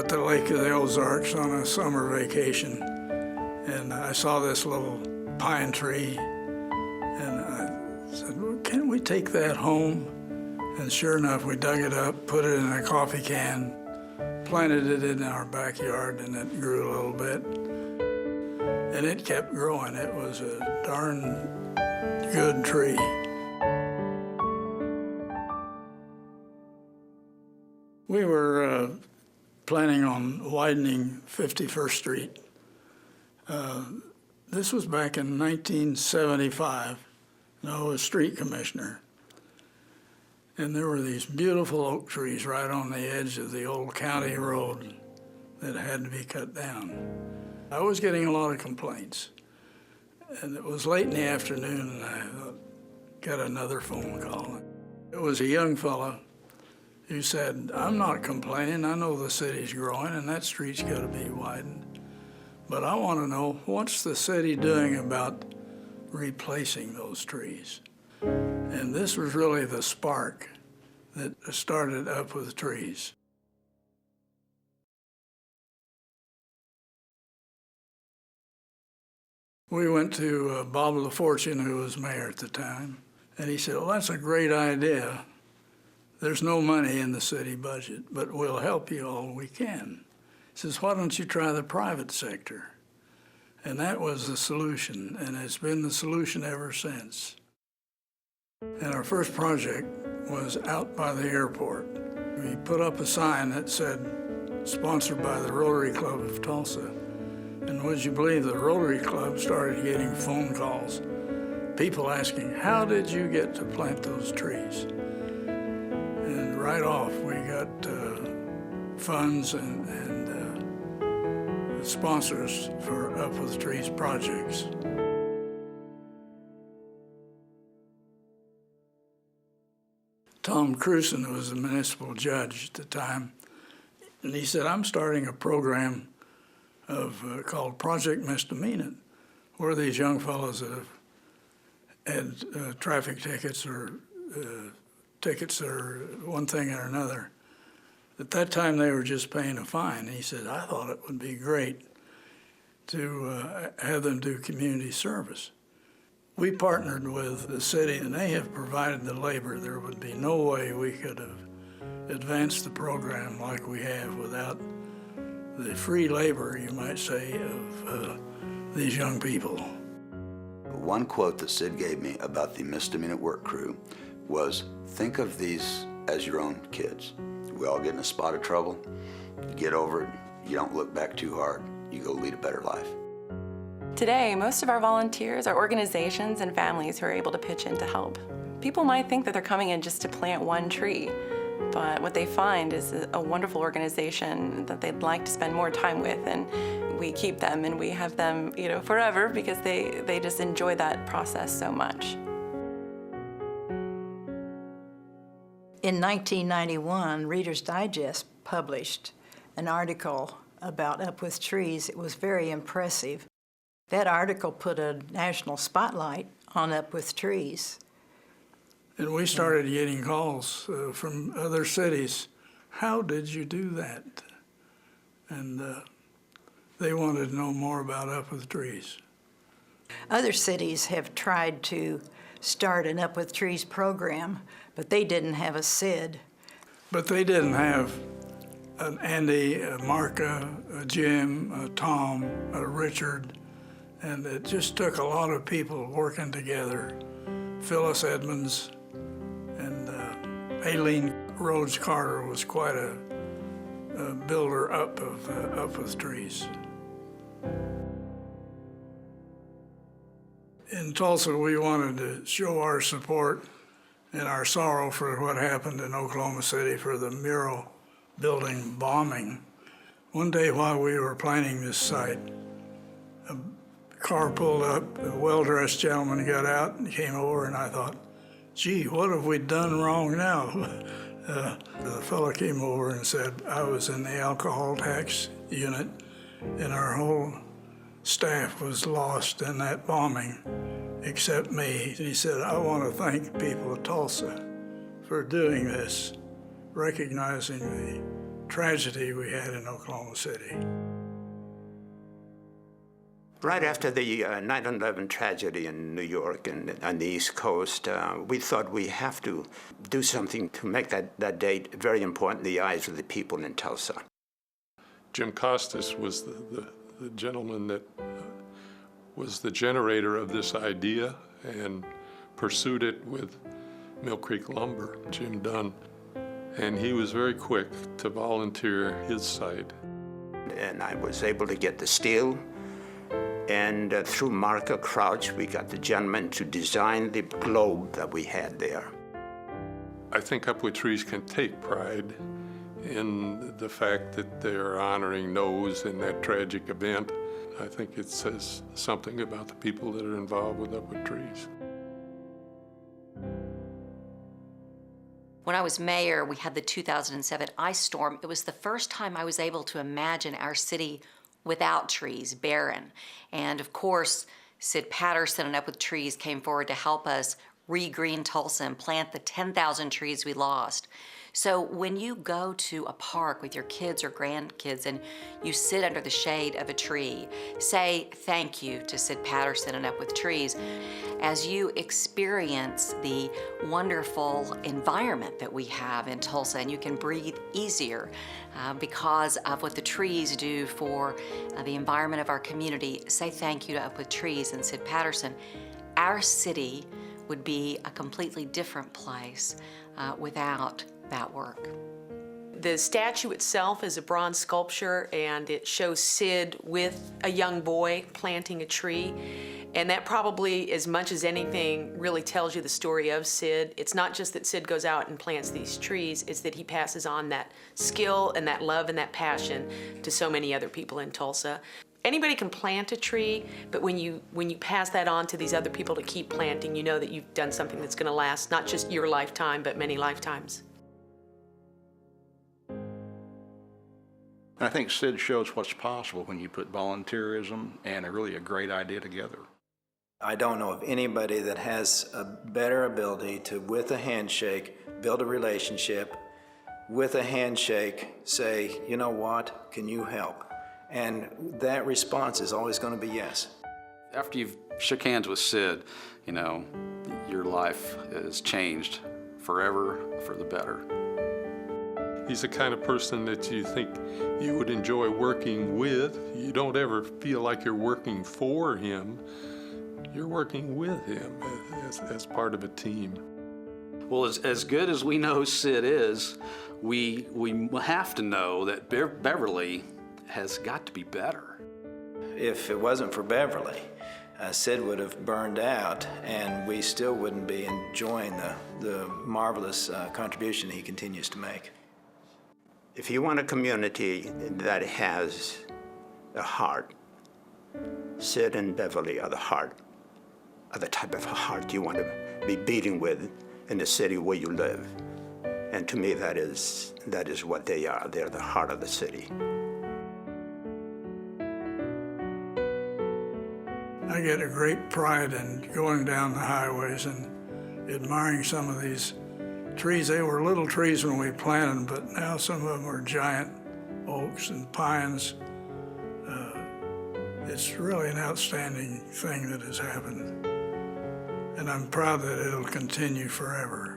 at the Lake of the Ozarks on a summer vacation, and I saw this little pine tree, and I said, well, can't we take that home? And sure enough, we dug it up, put it in a coffee can, planted it in our backyard, and it grew a little bit. And it kept growing. It was a darn good tree. We were planning on widening 51st Street. This was back in 1975, and I was street commissioner. And there were these beautiful oak trees right on the edge of the old county road that had to be cut down. I was getting a lot of complaints. And it was late in the afternoon, and I got another phone call. It was a young fella who said, I'm not complaining. I know the city's growing, and that street's got to be widened. But I want to know, what's the city doing about replacing those trees? And this was really the spark that started Up with Trees. We went to Bob LaFortune, who was mayor at the time, and he said, well, that's a great idea. There's no money in the city budget, but we'll help you all we can. He says, why don't you try the private sector? And that was the solution, and it's been the solution ever since. And our first project was out by the airport. We put up a sign that said, sponsored by the Rotary Club of Tulsa. And would you believe the Rotary Club started getting phone calls, people asking, how did you get to plant those trees? And right off, we got funds and sponsors for Up with Trees projects. Tom Cruson was the municipal judge at the time, and he said, I'm starting a program called Project Misdemeanor, where these young fellows that have had traffic tickets or one thing or another. At that time, they were just paying a fine. He said, I thought it would be great to have them do community service. We partnered with the city, and they have provided the labor. There would be no way we could have advanced the program like we have without the free labor, you might say, of these young people. One quote that Sid gave me about the misdemeanor work crew was, think of these as your own kids. We all get in a spot of trouble, you get over it, you don't look back too hard, you go lead a better life. Today, most of our volunteers are organizations and families who are able to pitch in to help. People might think that they're coming in just to plant one tree, but what they find is a wonderful organization that they'd like to spend more time with, and we keep them and we have them, forever because they just enjoy that process so much. In 1991, Reader's Digest published an article about Up with Trees. It was very impressive. That article put a national spotlight on Up with Trees. And we started getting calls from other cities. How did you do that? And they wanted to know more about Up with Trees. Other cities have tried to start an Up with Trees program, but they didn't have a Sid. But they didn't have an Andy, a Marka, a Jim, a Tom, a Richard, and it just took a lot of people working together. Phyllis Edmonds and Aileen Rhodes Carter was quite a builder up of Up with Trees. In Tulsa, we wanted to show our support and our sorrow for what happened in Oklahoma City for the mural building bombing. One day while we were planning this site, a car pulled up, a well-dressed gentleman got out and came over, and I thought, gee, what have we done wrong now? The fellow came over and said, I was in the alcohol tax unit, and our whole staff was lost in that bombing, except me. He said, I want to thank the people of Tulsa for doing this, recognizing the tragedy we had in Oklahoma City. Right after the 9/11 tragedy in New York and on the East Coast, we thought we have to do something to make that date very important in the eyes of the people in Tulsa. Jim Costas was the gentleman that was the generator of this idea and pursued it with Mill Creek Lumber, Jim Dunn. And he was very quick to volunteer his site. And I was able to get the steel. And through Marco Crouch, we got the gentleman to design the globe that we had there. I think Up With Trees can take pride in the fact that they're honoring Nose in that tragic event. I think it says something about the people that are involved with Up With Trees. When I was mayor, we had the 2007 ice storm. It was the first time I was able to imagine our city without trees, barren. And of course, Sid Patterson and Up With Trees came forward to help us re-green Tulsa and plant the 10,000 trees we lost. So when you go to a park with your kids or grandkids and you sit under the shade of a tree, say thank you to Sid Patterson and Up With Trees as you experience the wonderful environment that we have in Tulsa, and you can breathe easier because of what the trees do for the environment of our community. Say thank you to Up With Trees and Sid Patterson. Our city would be a completely different place without that work. The statue itself is a bronze sculpture, and it shows Sid with a young boy planting a tree. And that probably, as much as anything, really tells you the story of Sid. It's not just that Sid goes out and plants these trees, it's that he passes on that skill and that love and that passion to so many other people in Tulsa. Anybody can plant a tree, but when you pass that on to these other people to keep planting, you know that you've done something that's gonna last not just your lifetime, but many lifetimes. I think Sid shows what's possible when you put volunteerism and a great idea together. I don't know of anybody that has a better ability to, with a handshake, build a relationship, with a handshake, say, you know what, can you help? And that response is always going to be yes. After you've shook hands with Sid, you know, your life is changed forever for the better. He's the kind of person that you think you would enjoy working with. You don't ever feel like you're working for him. You're working with him as part of a team. Well, as good as we know Sid is, we have to know that Beverly has got to be better. If it wasn't for Beverly, Sid would have burned out, and we still wouldn't be enjoying the marvelous contribution he continues to make. If you want a community that has a heart, Sid and Beverly are the heart, are the type of heart you want to be beating with in the city where you live. And to me, that is what they are. They're the heart of the city. I get a great pride in going down the highways and admiring some of these trees. They were little trees when we planted them, but now some of them are giant oaks and pines. It's really an outstanding thing that has happened. And I'm proud that it'll continue forever.